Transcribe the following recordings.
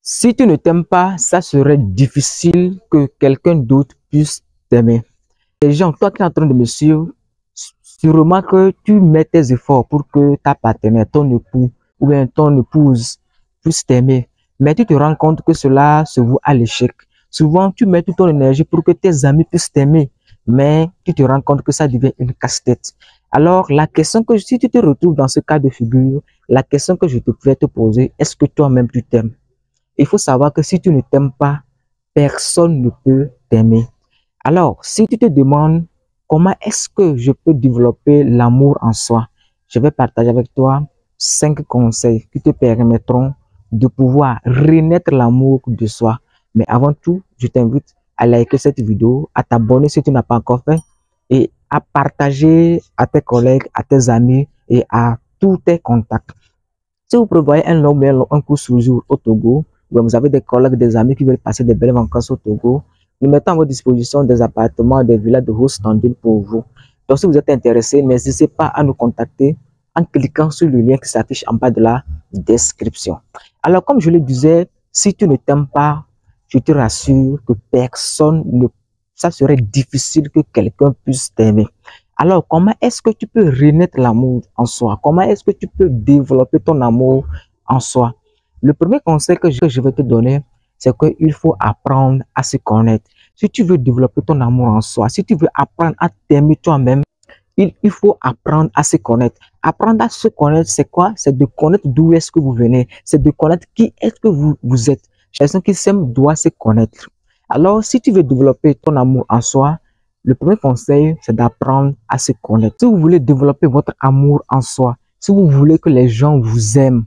Si tu ne t'aimes pas, ça serait difficile que quelqu'un d'autre puisse t'aimer. Les gens, toi qui es en train de me suivre, sûrement que tu mets tes efforts pour que ta partenaire, ton époux ou bien ton épouse puisse t'aimer. Mais tu te rends compte que cela se voue à l'échec. Souvent, tu mets toute ton énergie pour que tes amis puissent t'aimer, mais tu te rends compte que ça devient une casse-tête. Alors, si tu te retrouves dans ce cas de figure, la question que je te vais te poser, est-ce que toi-même tu t'aimes? Il faut savoir que si tu ne t'aimes pas, personne ne peut t'aimer. Alors, si tu te demandes comment est-ce que je peux développer l'amour en soi, je vais partager avec toi 5 conseils qui te permettront de pouvoir renaître l'amour de soi. Mais avant tout, je t'invite à liker cette vidéo, à t'abonner si tu n'as pas encore fait et à partager à tes collègues, à tes amis et à tous tes contacts. Si vous prévoyez un cours sur jour au Togo, ou vous avez des collègues, des amis qui veulent passer des belles vacances au Togo, nous mettons à votre disposition des appartements, des villas de haut standing pour vous. Donc, si vous êtes intéressé, n'hésitez pas à nous contacter en cliquant sur le lien qui s'affiche en bas de la description. Alors, comme je le disais, si tu ne t'aimes pas, je te rassure que ça serait difficile que quelqu'un puisse t'aimer. Alors, comment est-ce que tu peux renaître l'amour en soi? Comment est-ce que tu peux développer ton amour en soi? Le premier conseil que je vais te donner, c'est qu'il faut apprendre à se connaître. Si tu veux développer ton amour en soi, si tu veux apprendre à t'aimer toi-même, il faut apprendre à se connaître. Apprendre à se connaître, c'est quoi? C'est de connaître d'où est-ce que vous venez. C'est de connaître qui est-ce que vous êtes. Chacun qui s'aime doit se connaître. Alors, si tu veux développer ton amour en soi, le premier conseil, c'est d'apprendre à se connaître. Si vous voulez développer votre amour en soi, si vous voulez que les gens vous aiment,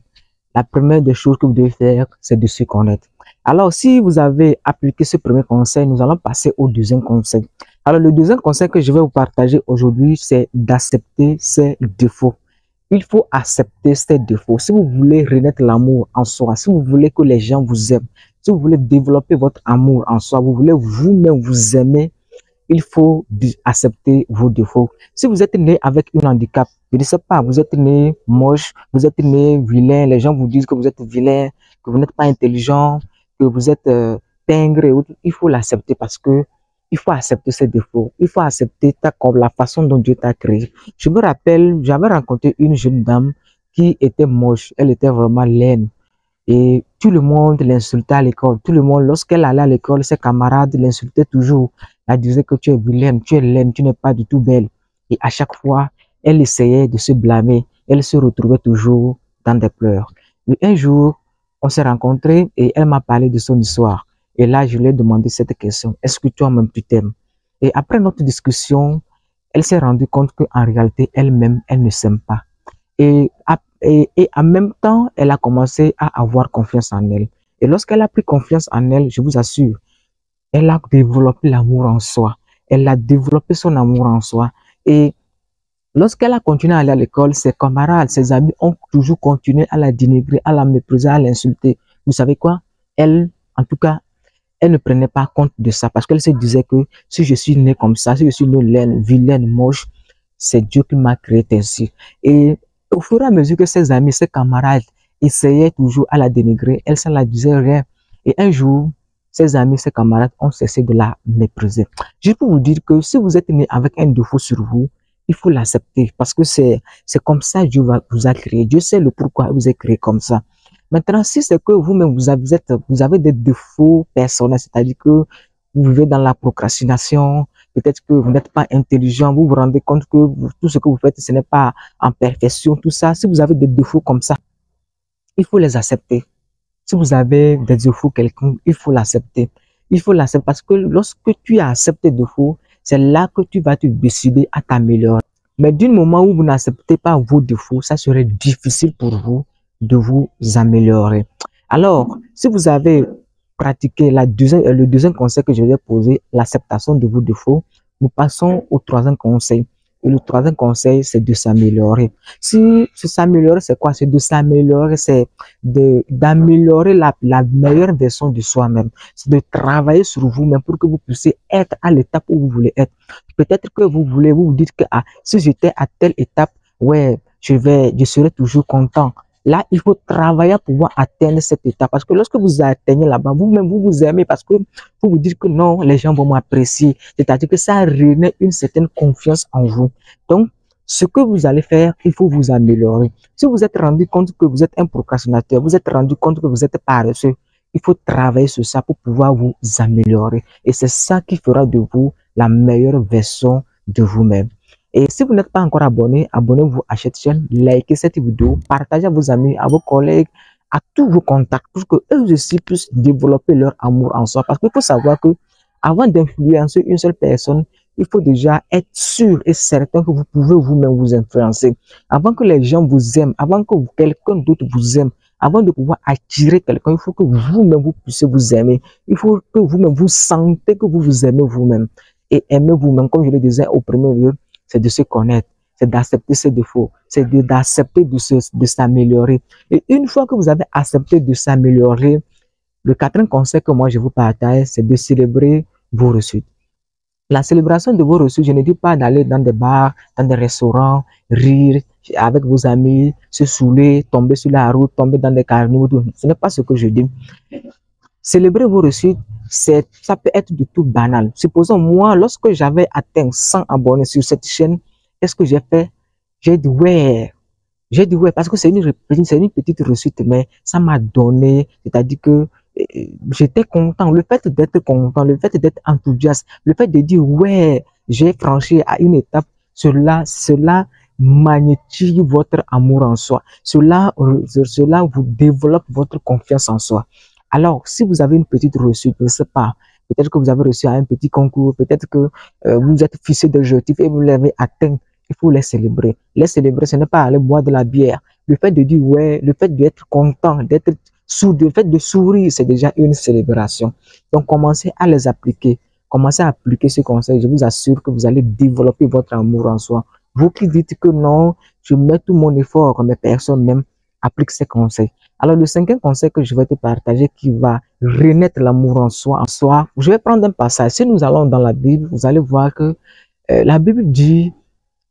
la première des choses que vous devez faire, c'est de se connaître. Alors, si vous avez appliqué ce premier conseil, nous allons passer au deuxième conseil. Alors, le deuxième conseil que je vais vous partager aujourd'hui, c'est d'accepter ses défauts. Il faut accepter ses défauts. Si vous voulez renaître l'amour en soi, si vous voulez que les gens vous aiment, si vous voulez développer votre amour en soi, vous voulez vous-même vous aimer, il faut accepter vos défauts. Si vous êtes né avec un handicap, je ne sais pas, vous êtes né moche, vous êtes né vilain, les gens vous disent que vous êtes vilain, que vous n'êtes pas intelligent, que vous êtes pingre et autres, il faut l'accepter parce que il faut accepter ses défauts. Il faut accepter la façon dont Dieu t'a créé. Je me rappelle, j'avais rencontré une jeune dame qui était moche, elle était vraiment laine. Et tout le monde l'insultait à l'école. Tout le monde, lorsqu'elle allait à l'école, ses camarades l'insultaient toujours. Elle disait que tu es vilaine, tu es laine, tu n'es pas du tout belle. Et à chaque fois, elle essayait de se blâmer. Elle se retrouvait toujours dans des pleurs. Mais un jour, on s'est rencontrés et elle m'a parlé de son histoire. Et là, je lui ai demandé cette question. Est-ce que toi-même tu t'aimes? Et après notre discussion, elle s'est rendue compte qu'en réalité, elle-même, elle ne s'aime pas. Et en même temps, elle a commencé à avoir confiance en elle. Et lorsqu'elle a pris confiance en elle, je vous assure, elle a développé l'amour en soi. Elle a développé son amour en soi. Et lorsqu'elle a continué à aller à l'école, ses camarades, ses amis ont toujours continué à la dénigrer, à la mépriser, à l'insulter. Vous savez quoi? Elle, en tout cas, elle ne prenait pas compte de ça parce qu'elle se disait que si je suis née comme ça, si je suis née laine, vilaine, moche, c'est Dieu qui m'a créé ainsi. Et au fur et à mesure que ses amis, ses camarades essayaient toujours à la dénigrer, elle ne la disait rien. Et un jour, ses amis, ses camarades ont cessé de la mépriser. Je peux vous dire que si vous êtes né avec un défaut sur vous, il faut l'accepter parce que c'est comme ça que Dieu vous a créé. Dieu sait le pourquoi il vous a créé comme ça. Maintenant, si c'est que vous-même, vous avez des défauts personnels, c'est-à-dire que vous vivez dans la procrastination, peut-être que vous n'êtes pas intelligent, vous vous rendez compte que tout ce que vous faites, ce n'est pas en perfection, tout ça. Si vous avez des défauts comme ça, il faut les accepter. Si vous avez des défauts quelconques, il faut l'accepter. Il faut l'accepter parce que lorsque tu as accepté des défauts, c'est là que tu vas te décider à t'améliorer. Mais du moment où vous n'acceptez pas vos défauts, ça serait difficile pour vous de vous améliorer. Alors, si vous avez pratiqué le deuxième conseil que je vais poser, l'acceptation de vos défauts, nous passons au troisième conseil. Et le troisième conseil, c'est de s'améliorer. Si s'améliorer, c'est quoi? C'est de s'améliorer, c'est d'améliorer la meilleure version de soi-même. C'est de travailler sur vous-même pour que vous puissiez être à l'étape où vous voulez être. Peut-être que vous vous dites que si j'étais à telle étape, ouais, je serai toujours content. Là, il faut travailler pour pouvoir atteindre cet état. Parce que lorsque vous atteignez là-bas, vous-même, vous vous aimez parce que vous vous dites que non, les gens vont m'apprécier. C'est-à-dire que ça renaît une certaine confiance en vous. Donc, ce que vous allez faire, il faut vous améliorer. Si vous êtes rendu compte que vous êtes un procrastinateur, vous êtes rendu compte que vous êtes paresseux, il faut travailler sur ça pour pouvoir vous améliorer. Et c'est ça qui fera de vous la meilleure version de vous-même. Et si vous n'êtes pas encore abonné, abonnez-vous à cette chaîne, likez cette vidéo, partagez à vos amis, à vos collègues, à tous vos contacts pour que eux aussi puissent développer leur amour en soi. Parce qu'il faut savoir que avant d'influencer une seule personne, il faut déjà être sûr et certain que vous pouvez vous-même vous influencer. Avant que les gens vous aiment, avant que quelqu'un d'autre vous aime, avant de pouvoir attirer quelqu'un, il faut que vous-même vous puissiez vous aimer. Il faut que vous-même vous sentez que vous vous aimez vous-même. Et aimer vous-même, comme je le disais au premier lieu, c'est de se connaître, c'est d'accepter ses défauts, c'est d'accepter de s'améliorer. Et une fois que vous avez accepté de s'améliorer, le quatrième conseil que moi je vous partage, c'est de célébrer vos réussites. La célébration de vos réussites, je ne dis pas d'aller dans des bars, dans des restaurants, rire avec vos amis, se saouler, tomber sur la route, tomber dans des carnivores. Ce n'est pas ce que je dis. Célébrer vos réussites, ça peut être du tout banal. Supposons, moi, lorsque j'avais atteint 100 abonnés sur cette chaîne, qu'est-ce que j'ai fait? J'ai dit ouais. J'ai dit ouais, parce que c'est une petite réussite, mais ça m'a donné, c'est-à-dire que j'étais content. Le fait d'être content, le fait d'être enthousiaste, le fait de dire ouais, j'ai franchi à une étape, cela magnétise votre amour en soi. Cela vous développe votre confiance en soi. Alors, si vous avez une petite réussite, je ne sais pas, peut-être que vous avez reçu à un petit concours, peut-être que vous êtes fixé d'objectifs et vous l'avez atteint, il faut les célébrer. Les célébrer, ce n'est pas aller boire de la bière. Le fait de dire ouais, le fait d'être content, d'être sourd, le fait de sourire, c'est déjà une célébration. Donc, commencez à les appliquer. Commencez à appliquer ce conseil. Je vous assure que vous allez développer votre amour en soi. Vous qui dites que non, je mets tout mon effort, mais personne même applique ces conseils. Alors, le cinquième conseil que je vais te partager qui va renaître l'amour en soi, je vais prendre un passage. Si nous allons dans la Bible, vous allez voir que la Bible dit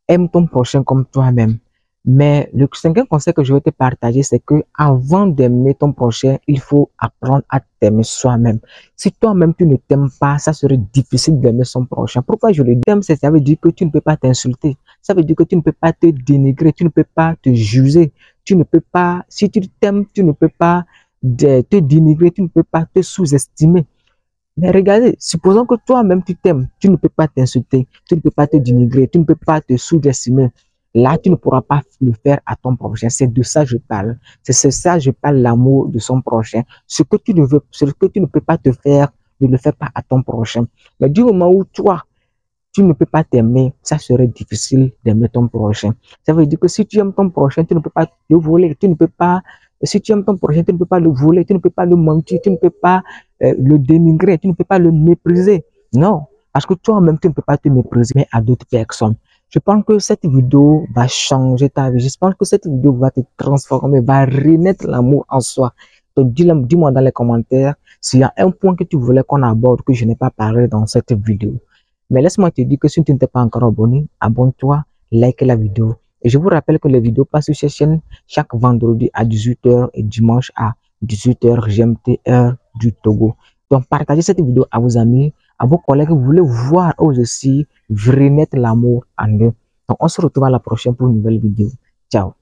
aime ton prochain comme toi-même. Mais le cinquième conseil que je vais te partager, c'est que avant d'aimer ton prochain, il faut apprendre à t'aimer soi-même. Si toi-même tu ne t'aimes pas, ça serait difficile d'aimer son prochain. Pourquoi je le dis? Ça veut dire que tu ne peux pas t'insulter. Ça veut dire que tu ne peux pas te dénigrer, tu ne peux pas te juger. Tu ne peux pas, si tu t'aimes, tu ne peux pas te dénigrer, tu ne peux pas te sous-estimer. Mais regardez, supposons que toi-même tu t'aimes, tu ne peux pas t'insulter, tu ne peux pas te dénigrer, tu ne peux pas te sous-estimer. Là, tu ne pourras pas le faire à ton prochain. C'est de ça que je parle. C'est ça que je parle, l'amour de son prochain. Ce que tu ne peux pas te faire, ne le fais pas à ton prochain. Mais du moment où toi, tu ne peux pas t'aimer, ça serait difficile d'aimer ton prochain. Ça veut dire que si tu aimes ton prochain, tu ne peux pas le voler, tu ne peux pas, si tu aimes ton prochain, tu ne peux pas le voler, tu ne peux pas le mentir, tu ne peux pas le dénigrer, tu ne peux pas le mépriser. Non, parce que toi-même, tu ne peux pas te mépriser, mais à d'autres personnes. Je pense que cette vidéo va changer ta vie. Je pense que cette vidéo va te transformer, va renaître l'amour en soi. Donc, dis-moi dans les commentaires s'il y a un point que tu voulais qu'on aborde que je n'ai pas parlé dans cette vidéo. Mais laisse-moi te dire que si tu n'es pas encore abonné, abonne-toi, like la vidéo. Et je vous rappelle que les vidéos passent sur cette chaîne chaque vendredi à 18 h et dimanche à 18 h GMT, heure du Togo. Donc, partagez cette vidéo à vos amis, à vos collègues que vous voulez voir eux aussi renaître l'amour en eux. Donc, on se retrouve à la prochaine pour une nouvelle vidéo. Ciao.